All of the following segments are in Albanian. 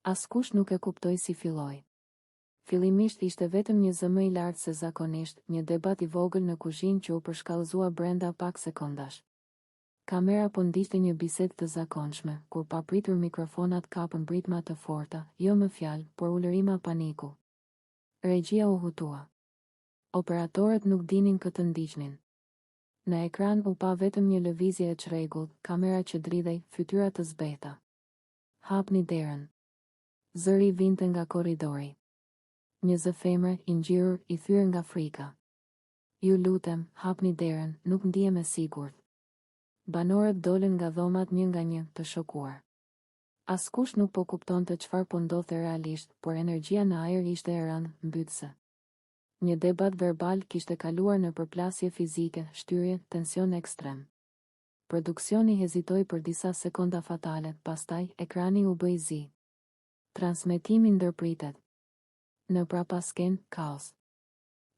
Askush nuk e kuptoi si filloi. Fillimisht ishte vetëm një zë më i lartë se zakonisht, një debat i vogël në kuzhinë që u përshkallëzua brenda pak sekondash. Kamera po ndiqte një bisedë të zakonshme, kur papritur mikrofonat kapën britma të forta, jo më fjalë, por ulërima paniku. Regjia u hutua. Operatorët nuk dinin këtë ndiqnin. Në ekran u pa vetëm një lëvizje e çrregullt, kamera që dridhej, fytyra të zbehta. Hapni derën. Zëri vinte nga korridori. Një zë femre, i ngjyrur, i thyer nga frika. Ju lutem, hapni derën, nuk ndihem e sigurt. Banorët dolën nga dhomat një nga një, të shokuar. Askush nuk po kuptonte çfarë po ndodhte realisht, por energjia në ajër ishte e rëndë, mbytëse. Një debat verbal kishte kaluar në përplasje fizike, shtyrje, tension ekstrem. Produksioni hezitoi për disa sekonda fatale, pastaj ekrani u bë i zi. Transmetimi ndërpritet. Në prapasken, kaos.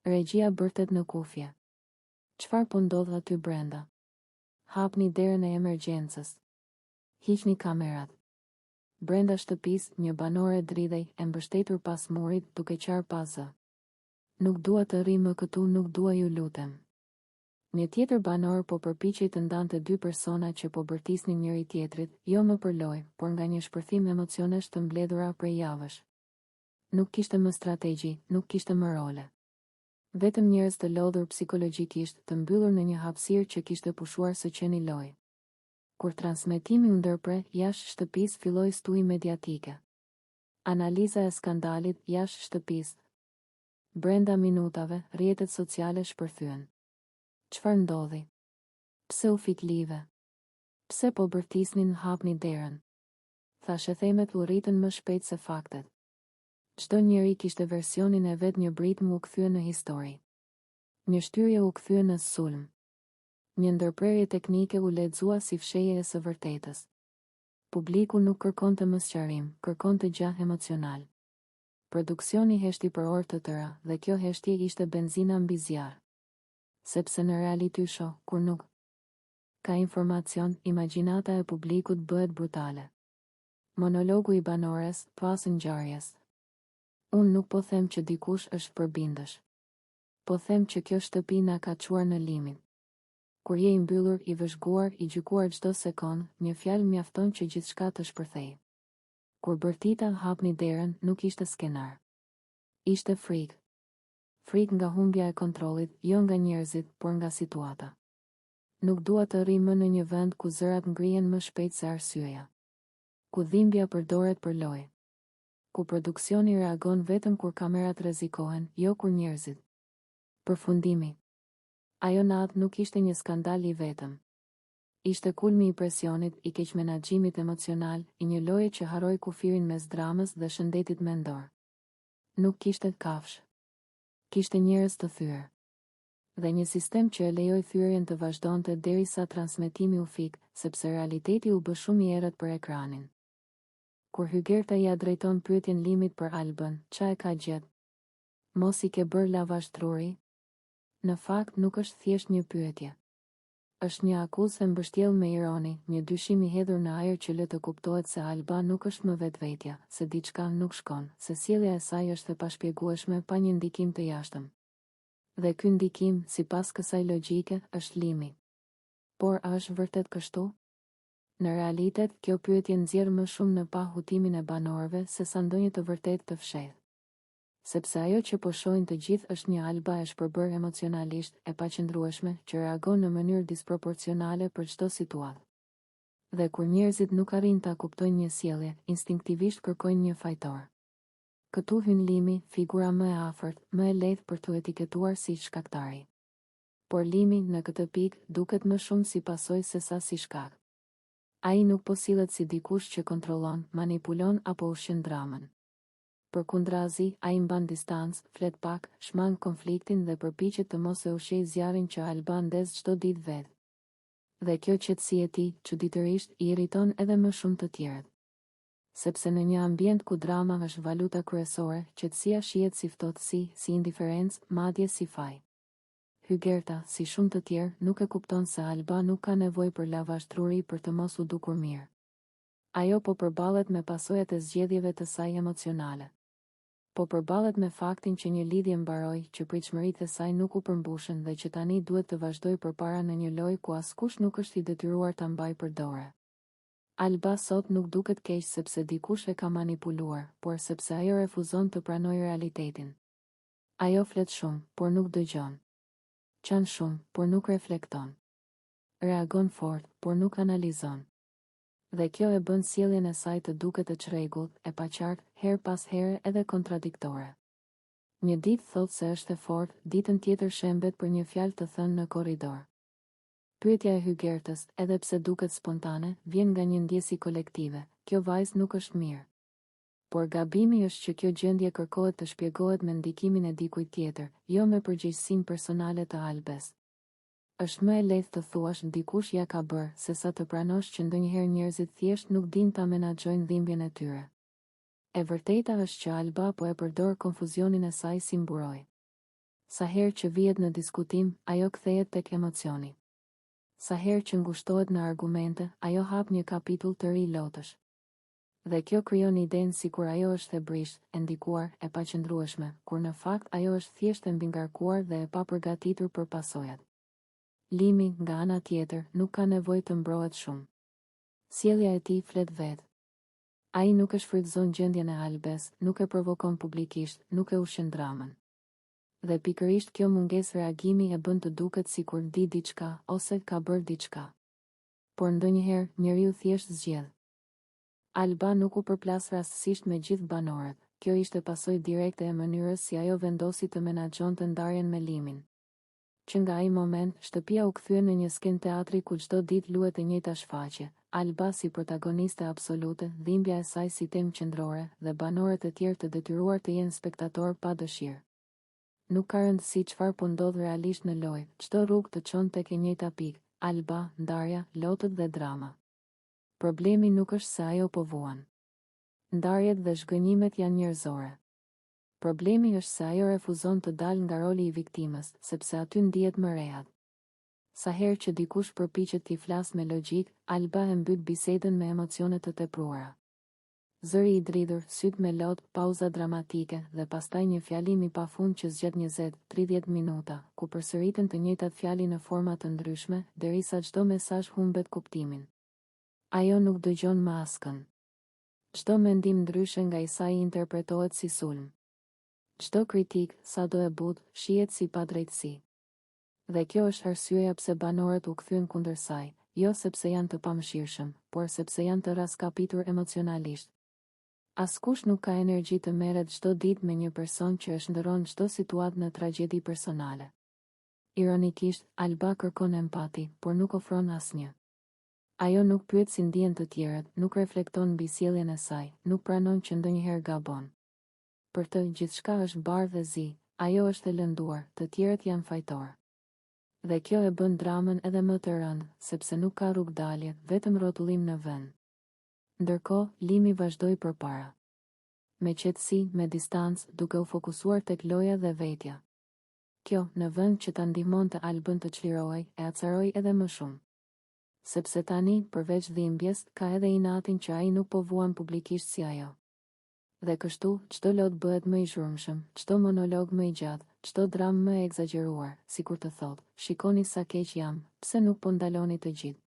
Regjia bërtet në kufje. Çfarë po ndodh aty brenda? Hapni derën e emergjencës. Hiqni kamerat. Brenda shtëpisë, një banore dridhej, e mbështetur pas murit, duke qarë pa zë. Nuk dua të rri më këtu, nuk dua, ju lutem. Një tjetër banor po përpiqej të ndante dy persona që po bërtisnin njëri tjetrit, jo më për lojë, por nga një shpërthim emocionesh të mbledhura prej javësh. Nuk kishte më strategji, nuk kishte më role. Vetëm njerëz të lodhur psikologjikisht, të mbyllur në një hapësirë që kishte pushuar së qeni lojë. Kur transmetimi u ndërpre, jashtë shtëpisë filloi stui mediatike. Analiza e skandalit jashtë shtëpisë. Brenda minutave, rrjetet sociale shpërthyen. Çfarë ndodhi? Pse u fik live? Pse po bërtisnin, hapni derën? Thashë themet u rritën më shpejt se faktet. Çdo njeri kishte versionin e vet, një britm u kthye në histori. Një shtyrje u kthye në sulm. Një ndërprerje teknike u lexua si fshehje e së vërtetës. Publiku nuk kërkonte më sqarim, kërkonte gjah emocional. Produksioni heshti për orë të tëra, dhe kjo heshtje ishte benzina mbi zjarr. Sepse në reality show, kur nuk ka informacion, imagjinata e publikut bëhet brutale. Monologu i banores, pas ngjarjes. Unë nuk po them që dikush është përbindësh. Po them që kjo shtëpi na ka çuar në limit. Kur je i mbyllur, i vëzhguar, i gjykuar çdo sekond, një fjalë mjafton që gjithçka të shpërthejë. Kur bërtita hapni derën, nuk ishte skenar. Ishte frikë. Frikë nga humbja e kontrollit, jo nga njerëzit, por nga situata. Nuk dua të rri më në një vend ku zërat ngrihen më shpejt se arsyeja. Ku dhimbja përdoret për lojë. Ku produksioni reagon vetëm kur kamerat rrezikohen, jo kur njerëzit. Përfundimi. Ajo natë nuk ishte një skandal i vetëm. Ishte kulmi i presionit, i keq menaxhimit emocional, i një loje që harroi kufirin mes dramës dhe shëndetit mendor. Nuk kishte kafsh. Kishte njerëz të thyer. Dhe një sistem që e lejoi thyerjen të vazhdonte derisa transmetimi u fik, sepse realiteti u bë shumë i errët për ekranin. Kur Hygerta ja drejton pyetjen Limit për Albën, qa e ka gjetë? Mos i ke bërë lavazh truri? Në fakt nuk është thjesht një pyetje. Është një akuzë e mbështjellë me ironi, një dyshim i hedhur në ajër që lë të kuptohet se Alba nuk është më vetvetja, se diçka nuk shkon, se sjellja e saj është e pashpjegueshme pa një ndikim të jashtëm. Dhe ky ndikim, sipas kësaj logjike, është Limi. Por a është vërtet kështu? Në realitet, kjo pyetje nxjerr më shumë në pa hutimin e banorëve se sa ndonjë të vërtetë të fshehtë. Sepse ajo që po shohin të gjithë është një Alba e shpërbër emocionalisht, e paqëndrueshme, që reagon në mënyrë disproporcionale për çdo situatë. Dhe kur njerëzit nuk arrin ta kuptojnë një sjellje, instinktivisht kërkojnë një fajtor. Këtu hyn Limi, figura më e afërt, më e lehtë për t'u etiketuar si shkaktari. Por Limi, në këtë pikë, duket më shumë si pasojë se sa si shkak. Ai nuk po sillet si dikush që kontrollon, manipulon apo ushqen dramën. Përkundrazi, ai mban distancë, flet pak, shmang konfliktin dhe përpiqet të mos e ushqejë zjarrin që Alba ndez çdo ditë vetë. Dhe kjo qetësi e tij, çuditërisht, i irriton edhe më shumë të tjerët. Sepse në një ambient ku drama është valuta kryesore, qetësia shihet si ftohtësi, si indiferencë, madje si faj. Hygerta, si shumë të tjerë, nuk e kupton se Alba nuk ka nevojë për lavazh truri për të mos u dukur mirë. Ajo po përballet me pasojat e zgjedhjeve të saj emocionale. Po përballet me faktin që një lidhje mbaroi, që pritshmëritë e saj nuk u përmbushën dhe që tani duhet të vazhdojë përpara në një lojë ku askush nuk është i detyruar ta mbajë për dorë. Alba sot nuk duket keq sepse dikush e ka manipuluar, por sepse ajo refuzon të pranojë realitetin. Ajo flet shumë, por nuk dëgjon. Qan shumë, por nuk reflekton. Reagon fort, por nuk analizon. Dhe kjo e bën sjelljen e saj të duket e çrregullt, e paqartë, her pas here edhe kontradiktore. Një ditë thot se është e fortë, ditën tjetër shembet për një fjalë të thënë në korridor. Pyetja e Hygertës, edhe pse duket spontane, vjen nga një ndjesi kolektive: kjo vajzë nuk është mirë. Por gabimi është që kjo gjendje kërkohet të shpjegohet me ndikimin e dikujt tjetër, jo me përgjegjësinë personale të Albes. Është më e lehtë të thuash dikush ja ka bërë, se sa të pranosh që ndonjëherë njerëzit thjesht nuk dinë ta menaxhojnë dhimbjen e tyre. E vërteta është që Alba po e përdor konfuzionin e saj si mburoj. Sa herë që vihet në diskutim, ajo kthehet tek emocioni. Sa herë që ngushtohet në argumente, ajo hap një kapitull të ri lotësh. Dhe kjo krijon idenë sikur ajo është e brisht, e ndikuar, e paqëndrueshme, kur në fakt ajo është thjesht e mbingarkuar dhe e papërgatitur për pasojat. Limi, nga ana tjetër, nuk ka nevojë të mbrohet shumë. Sjellja e tij flet vetë. Ai nuk e shfrytëzon gjendjen e Albes, nuk e provokon publikisht, nuk e ushqen dramën. Dhe pikërisht kjo mungesë reagimi e bën të duket sikur di diçka ose ka bërë diçka. Por ndonjëherë njeriu thjesht zgjedh. Alba nuk u përplas rastësisht me gjithë banorët. Kjo ishte pasojë direkte e mënyrës si ajo vendosi të menaxhonte ndarjen me Limin. Që nga ai moment, shtëpia u kthye në një skenë teatri ku çdo ditë luhet e njëjta shfaqje. Alba si protagoniste absolute, dhimbja e saj si temë qendrore dhe banorët e tjerë të detyruar të jenë spektatorë pa dëshirë. Nuk ka rëndësi çfarë po ndodh realisht në lojë, çdo rrugë të çon tek e njëjta pikë: Alba, ndarja, lotët dhe drama. Problemi nuk është se ajo po vuan. Ndarjet dhe zhgënjimet janë njerëzore. Problemi është se ajo refuzon të dalë nga roli i viktimës, sepse aty ndihet më rehat. Sa herë që dikush përpiqet t'i flasë me logjik, Alba e mbyt bisedën me emocione të tepruara. Zëri i dridhur, syt me lot, pauza dramatike dhe pastaj një fjalim i pafund që zgjet 20-30 minuta, ku përsëriten të njëjtat fjali në forma të ndryshme, derisa çdo mesazh humbet kuptimin. Ajo nuk dëgjon më askën. Çdo mendim ndryshe nga i saj interpretohet si sulm. Çdo kritik, sado e butë, shihet si padrejtësi. Dhe kjo është arsyeja pse banorët u kthyen kundër saj, jo sepse janë të pamëshirshëm, por sepse janë të raskapitur emocionalisht. Askush nuk ka energji të merret çdo ditë me një person që e shndërron çdo situatë në tragjedi personale. Ironikisht, Alba kërkon empati, por nuk ofron asnjë. Ajo nuk pyet si ndihen të tjerët, nuk reflekton mbi sjelljen e saj, nuk pranon që ndonjëherë gabon. Për të, gjithçka është bardhë dhe zi, ajo është e lënduar, të tjerët janë fajtor. Dhe kjo e bën dramën edhe më të rëndë, sepse nuk ka rrugdalje, vetëm rrotullim në vend. Ndërkohë, Limi vazhdoi përpara. Me qetësi, me distancë, duke u fokusuar tek loja dhe vetja. Kjo, në vend që ta ndihmonte Albën të çlirohej, e acaroi edhe më shumë. Sepse tani, përveç dhimbjes, ka edhe inatin që ai nuk po vuan publikisht si ajo. Dhe kështu, çdo lot bëhet më i zhurmshëm, çdo monolog më i gjatë, çdo dramë më e egzageruar, sikur të thotë: shikoni sa keq jam, pse nuk po ndaloni të gjithë.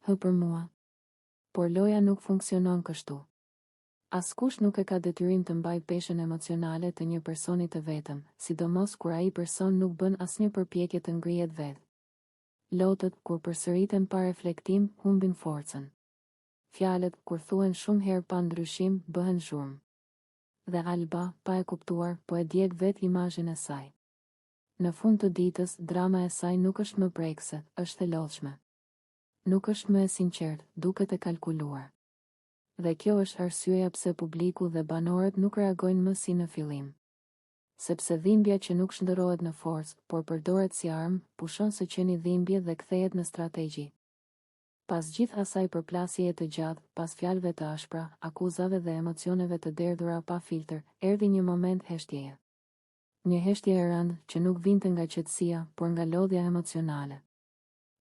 Hë për mua. Por loja nuk funksionon kështu. Askush nuk e ka detyrim të mbajë peshën emocionale të një personi të vetëm, sidomos kur ai person nuk bën asnjë përpjekje të ngrihet vetë. Lotët, kur përsëriten pa reflektim, humbin forcën. Fjalët, kur thuhen shumë herë pa ndryshim, bëhen zhurmë. Dhe Alba, pa e kuptuar, po e djeg vetë imazhin e saj. Në fund të ditës, drama e saj nuk është më prekse, është e lodhshme. Nuk është më e sinqertë, duket e kalkuluar. Dhe kjo është arsyeja pse publiku dhe banorët nuk reagojnë më si në fillim. Sepse dhimbja që nuk shndërrohet në forcë, por përdoret si armë, pushon së qeni dhimbje dhe kthehet në strategji. Pas gjithë asaj përplasjeje të gjatë, pas fjalëve të ashpra, akuzave dhe emocioneve të derdhura pa filtër, erdhi një moment heshtjeje. Një heshtje e rëndë që nuk vinte nga qetësia, por nga lodhja emocionale.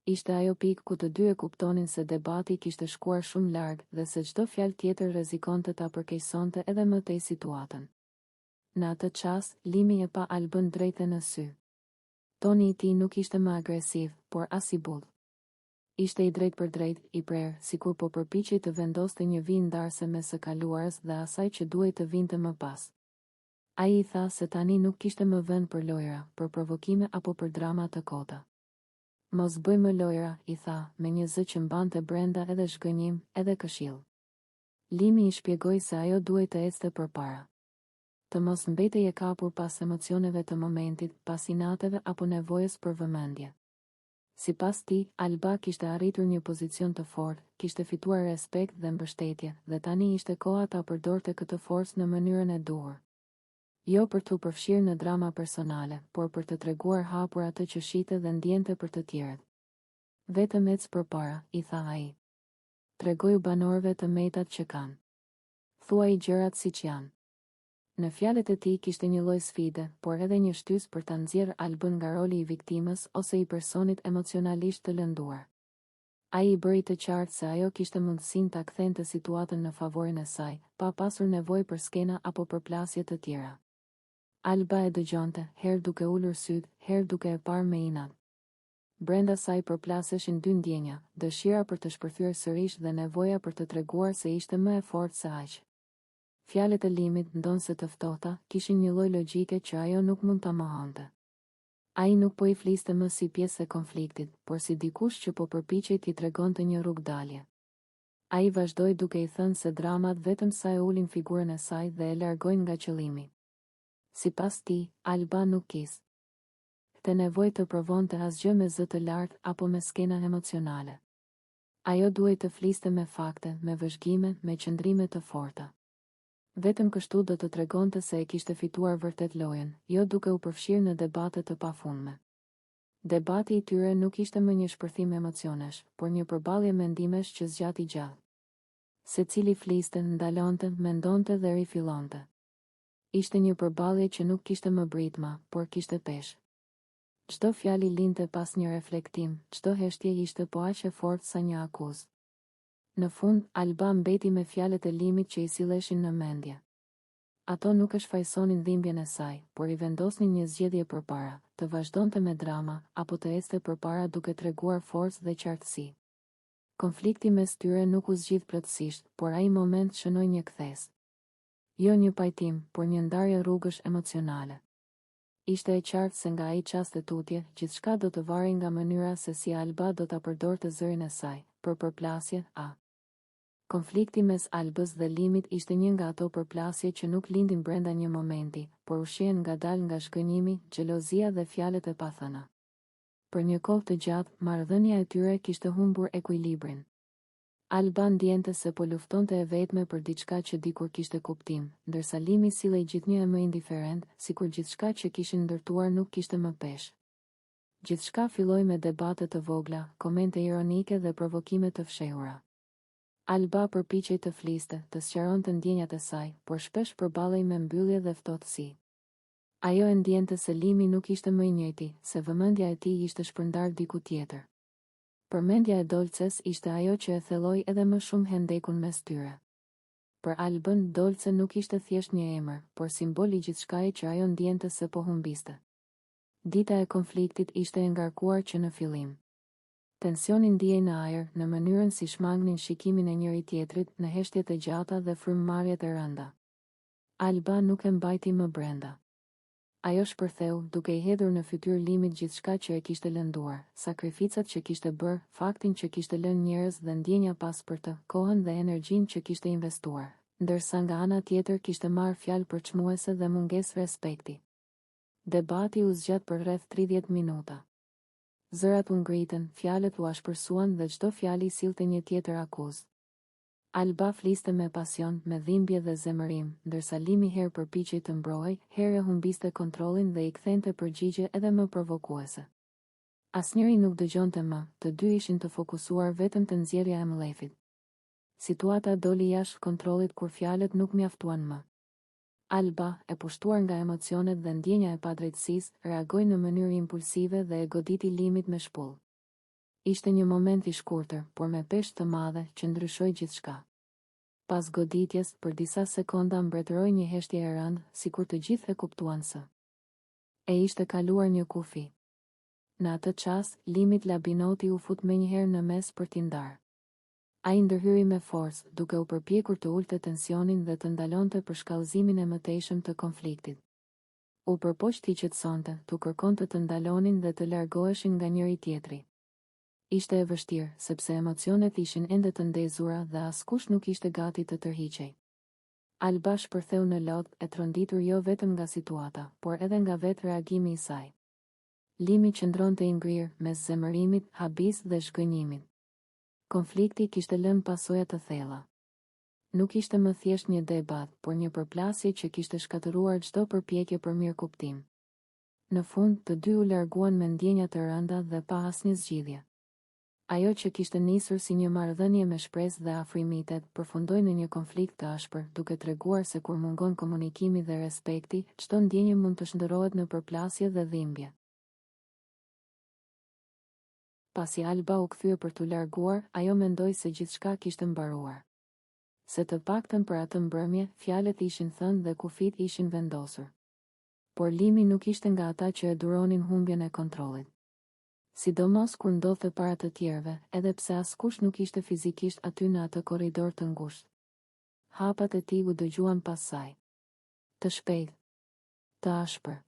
Ishte ajo pikë ku të dy e kuptonin se debati kishte shkuar shumë larg dhe se çdo fjalë tjetër rrezikonte ta përkeqësonte edhe më tej situatën. Në atë çast, Limi e pa Albën drejtë në sy. Toni i tij nuk ishte më agresiv, por as i bull. Ishte i drejt për drejt, i prerë, sikur po përpiqej të vendoste një vijë ndarëse mes së kaluarës dhe asaj që duhej të vinte më pas. Ai i tha se tani nuk kishte më vend për lojra, për provokime apo për drama të kota. Mos bëj më lojra, i tha, me një zë që mbante brenda edhe zhgënjim, edhe këshill. Limi i shpjegoi se ajo duhej të ecte përpara. Të mos mbetej e kapur pas emocioneve të momentit, pas inateve apo nevojës për vëmendje. Sipas tij, Alba kishte arritur një pozicion të fortë, kishte fituar respekt dhe mbështetje, dhe tani ishte koha ta përdorte këtë forcë në mënyrën e duhur. Jo për t'u përfshirë në drama personale, por për të treguar hapur atë që shite dhe ndjente për të tjerët. Vetëm ec përpara, i tha ai. Tregoju banorëve të metat që kanë. Thuaj gjërat siç janë. Në fjalët e tij kishte një lloj sfide, por edhe një shtys për ta nxjerrë Albën nga roli i viktimës ose i personit emocionalisht të lënduar. Ai i bëri të qartë se ajo kishte mundësinë ta kthente situatën në favorin e saj, pa pasur nevojë për skena apo përplasje të tjera. Alba e dëgjonte, herë duke ulur syt, herë duke e parë me inat. Brenda saj përplaseshin dy ndjenja, dëshira për të shpërthyer sërish dhe nevoja për të treguar se ishte më e fortë se aq. Fjalët e Limit, ndonse të ftohta, kishin një lloj logjike që ajo nuk mund ta mohonte. Ai nuk po i fliste më si pjesë e konfliktit, por si dikush që po përpiqej t'i tregonte një rrugdalje. Ai vazhdoi duke i thënë se dramat vetëm sa e ulin figurën e saj dhe e largojnë nga qëllimi. Sipas tij, Alba nuk kis të nevojë të provonte asgjë me zë të lartë apo me skena emocionale. Ajo duhej të fliste me fakte, me vëzhgime, me qëndrime të forta. Vetëm kështu do të tregonte se e kishte fituar vërtet lojën, jo duke u përfshirë në debate të pafundme. Debati i tyre nuk ishte më një shpërthim emocionesh, por një përballje mendimesh që zgjati gjallë. Secili fliste, ndalonte, mendonte dhe rifillonte. Ishte një përballje që nuk kishte më britma, por kishte peshë. Çdo fjalë linte pas një reflektim, çdo heshtje ishte po aq e fortë sa një akuzë. Në fund, Alba mbeti me fjalët e Limit që i silleshin në mendje. Ato nuk e shfaqsonin dhimbjen e saj, por i vendosnin një zgjedhje përpara, të vazhdonte me drama, apo të ecte përpara duke treguar forcë dhe qartësi. Konflikti mes tyre nuk u zgjidh plotësisht, por ai moment shënoi një kthes. Jo një pajtim, por një ndarje rrugësh emocionale. Ishte e qartë se nga ai çast e tutje, gjithçka do të varej nga mënyra se si Alba do ta përdorte zërin e saj, për përplasje, Konflikti mes Albës dhe Limit ishte një nga ato përplasje që nuk lindin brenda një momenti, por ushqehen ngadalë nga zhgënjimi, xhelozia dhe fjalët e pathëna. Për një kohë të gjatë, marrëdhënia e tyre kishte humbur ekuilibrin. Alba ndjente se po luftonte e vetme për diçka që dikur kishte kuptim, ndërsa Limi sillej gjithnjë e më indiferent, sikur gjithçka që kishin ndërtuar nuk kishte më peshë. Gjithçka filloi me debate të vogla, komente ironike dhe provokime të fshehura. Alba përpiqej të fliste, të sqaronte ndjenjat e saj, por shpesh përballej me mbyllje dhe ftohtësi. Ajo e ndjente se Limi nuk ishte më i njëjti, se vëmendja e tij ishte shpërndar diku tjetër. Përmendja e Dolces ishte ajo që e thelloi edhe më shumë hendekun mes tyre. Për Albën, Dolce nuk ishte thjesht një emër, por simbol i gjithçkaje që ajo ndjente se po humbiste. Dita e konfliktit ishte e ngarkuar që në fillim. Tensioni ndihej në ajër, në mënyrën si shmangnin shikimin e njëri tjetrit, në heshtjet e gjata dhe frymëmarrjet e rënda. Alba nuk e mbajti më brenda. Ajo shpërtheu, duke i hedhur në fytyrë Limit gjithçka që e kishte lënduar, sakrificat që kishte bërë, faktin që kishte lënë njerëz dhe ndjenja pas për të, kohën dhe energjinë që kishte investuar, ndërsa nga ana tjetër kishte marrë fjalë përçmuese dhe mungesë respekti. Debati u zgjat për rreth 30 minuta. Zërat u ngritën, fjalët u ashpërsuan dhe çdo fjalë sillte një tjetër akuzë. Alba fliste me pasion, me dhimbje dhe zemërim, ndërsa Limi herë përpiqej të mbrojë, herë humbiste kontrollin dhe i kthente përgjigje edhe më provokuese. Asnjëri nuk dëgjonte më, të dy ishin të fokusuar vetëm te nxjerrja e mllefit. Situata doli jashtë kontrollit kur fjalët nuk mjaftuan më. Alba, e pushtuar nga emocionet dhe ndjenja e padrejtësisë, reagoi në mënyrë impulsive dhe e goditi Limit me shpull. Ishte një moment i shkurtër, por me peshë të madhe që ndryshoi gjithçka. Pas goditjes, për disa sekonda mbretëroi një heshtje e rëndë, sikur të gjithë e kuptuan se e ishte kaluar një kufi. Në atë çast, Limit Labinoti u fut menjëherë në mes për t'i ndarë. Ai ndërhyri me forcë, duke u përpjekur të ulte tensionin dhe të ndalonte përshkallëzimin e mëtejshëm të konfliktit. U përpoq t'i qetësonte, tu kërkonte të ndalonin dhe të largoheshin nga njëri tjetri. Ishte e vështirë, sepse emocionet ishin ende të ndezura dhe askush nuk ishte gati të tërhiqej. Alba shpërtheu në lodh, e tronditur jo vetëm nga situata, por edhe nga vetë reagimi i saj. Limi qëndronte i ngrirë, mes zemërimit, habis dhe zhgënjimit. Konflikti kishte lënë pasoja të thella. Nuk ishte më thjesht një debat, por një përplasje që kishte shkatëruar çdo përpjekje për mirëkuptim. Në fund, të dy u larguan me ndjenja të rënda dhe pa asnjë zgjidhje. Ajo që kishte nisur si një marrëdhënie me shpresë dhe afrimitet, përfundoi në një konflikt të ashpër, duke treguar se kur mungon komunikimi dhe respekti, çdo ndjenjë mund të shndërrohet në përplasje dhe dhimbje. Pasi Alba u kthye për t'u larguar, ajo mendoi se gjithçka kishte mbaruar. Se të paktën për atë mbrëmje, fjalët ishin thënë dhe kufit ishin vendosur. Por Limi nuk ishte nga ata që e duronin humbjen e kontrollit. Sidomos kur ndodhte para të tjerëve, edhe pse askush nuk ishte fizikisht aty në atë korridor të ngushtë. Hapat e tij u dëgjuan pas saj. Të shpejtë, të ashpër.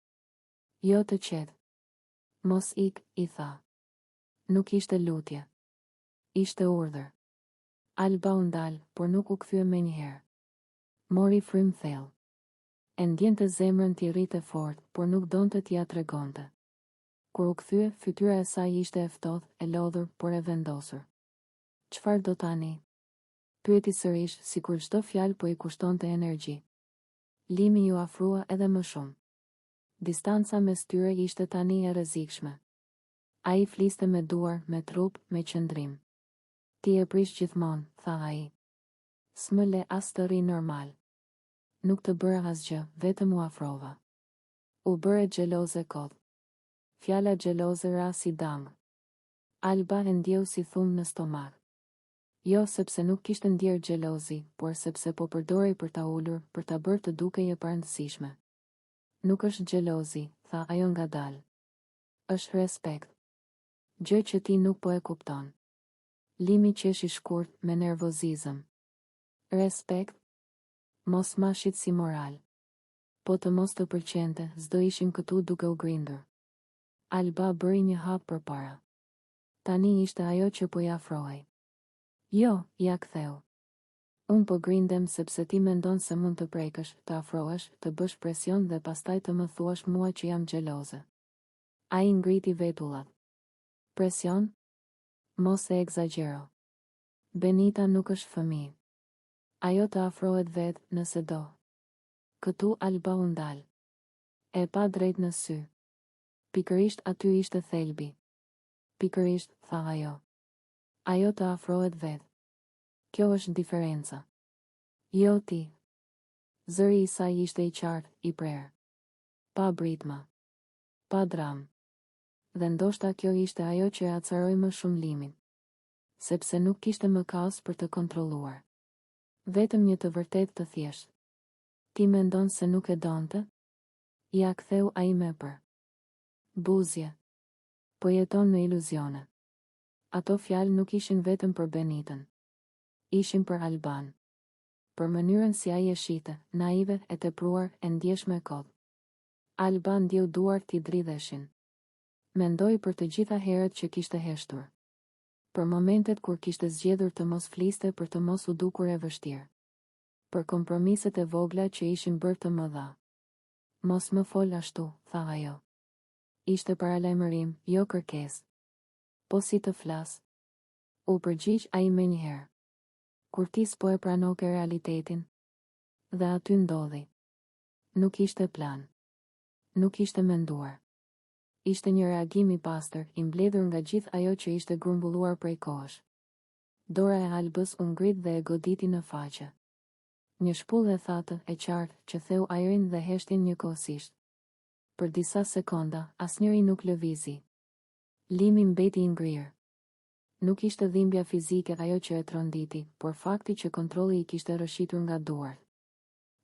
Jo të qetë. Mos ik, i tha. Nuk ishte lutje. Ishte urdhër. Alba u ndal, por nuk u kthye menjëherë. Mori frym thellë. E ndjente zemrën t'i rrite fort, por nuk donte t'ia tregonte. Kur u kthye, fytyra e saj ishte e ftohtë, e lodhur, por e vendosur. Çfarë do tani? Pyeti sërish, sikur çdo fjalë po i kushtonte energji. Limi ju afrua edhe më shumë. Distanca mes tyre ishte tani e rrezikshme. Ai fliste me duar, me trup, me qëndrim. Ti e prish gjithmonë, tha ai. S'më le as të rri normal. Nuk të bëra asgjë, vetëm u afrova. U bëre xheloze kot. Fjala xheloze ra si dang. Alba e ndjeu si thumë në stomak. Jo sepse nuk kishte ndjerë xhelozi, por sepse po përdorej për ta ulur, për ta bërë të dukej e parëndësishme. Nuk është xhelozi, tha ajo ngadalë. Është respekt. Gjë që ti nuk po e kupton. Limi qeshi shkurt, me nervozizëm. Respekt? Mos mashit si moral. Po të mos të pëlqente, s'do ishim këtu duke u grindur. Alba bëri një hap përpara. Tani ishte ajo që po i afrohej. Jo, ja ktheu. Unë po grindem sepse ti mendon se mund të prekësh, të afrohesh, të bësh presion dhe pastaj të më thuash mua që jam xheloze. Ai ngriti vetullat. Presion? Mos e egzagjero. Benita nuk është fëmijë. Ajo të afrohet vetë, nëse do. Këtu Alba u ndal. E pa drejt në sy. Pikërisht aty ishte thelbi. Pikërisht, tha ajo. Ajo të afrohet vetë. Kjo është diferenca. Jo ti. Zëri i saj ishte i qartë, i prerë. Pa britma. Pa dram. Dhe ndoshta kjo ishte ajo që e acaroi më shumë Limin. Sepse nuk kishte më kaos për të kontrolluar. Vetëm një të vërtet të thjeshtë. Ti mendon se nuk e donte? Ja ktheu ai me për. Buzje. Po jeton në iluzione. Ato fjalë nuk ishin vetëm për Benitën. Ishin për Alban. Për mënyrën si ai e shite, naive, e tepruar, e ndjeshme kot. Alban ndjeu duart t'i dridheshin. Mendoi për të gjitha herët që kishte heshtur. Për momentet kur kishte zgjedhur të mos fliste për të mos u dukur e vështirë. Për kompromiset e vogla që ishin bërë të mëdha. Mos më fol ashtu, tha ajo. Ishte paralajmërim, jo kërkesë. Po si të flas? U përgjigj ai menjëherë. Kur ti s'po e pranoke realitetin. Dhe aty ndodhi. Nuk ishte plan. Nuk ishte menduar. Ishte një reagim i pastër, i mbledhur nga gjithë ajo që ishte grumbulluar prej kohësh. Dora e Albës u ngrit dhe e goditi në faqe. Një shpullë e thatë, e qartë, që theu ajrin dhe heshtjen njëkohësisht. Për disa sekonda, asnjëri nuk lëvizi. Limi mbeti i ngrirë. Nuk ishte dhimbja fizike ajo që e tronditi, por fakti që kontrolli i kishte rrëshitur nga duart.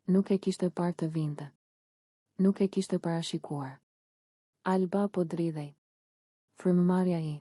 Nuk e kishte parë të vinte. Nuk e kishte parashikuar. Alba po dridhej. Frymëmarrja i